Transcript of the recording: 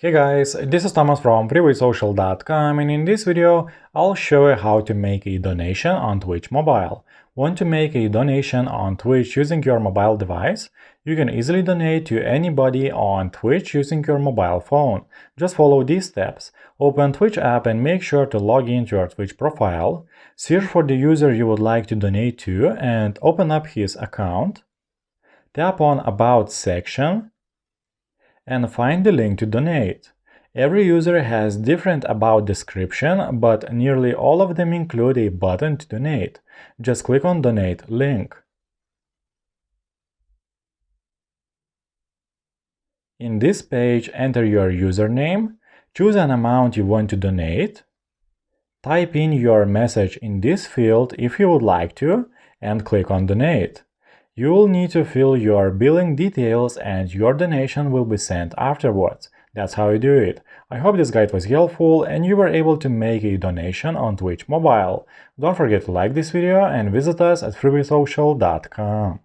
Hey guys, this is Thomas from freewaysocial.com, and in this video I'll show you how to make a donation on Twitch Mobile. Want to make a donation on Twitch using your mobile device? You can easily donate to anybody on Twitch using your mobile phone. Just follow these steps. Open Twitch app and make sure to log into your Twitch profile. Search for the user you would like to donate to and open up his account. Tap on About section and find the link to donate. Every user has different about description, but nearly all of them include a button to donate. Just click on Donate link. In this page, enter your username, choose an amount you want to donate, type in your message in this field if you would like to, and click on Donate. You will need to fill your billing details and your donation will be sent afterwards. That's how you do it. I hope this guide was helpful and you were able to make a donation on Twitch Mobile. Don't forget to like this video and visit us at freewaysocial.com.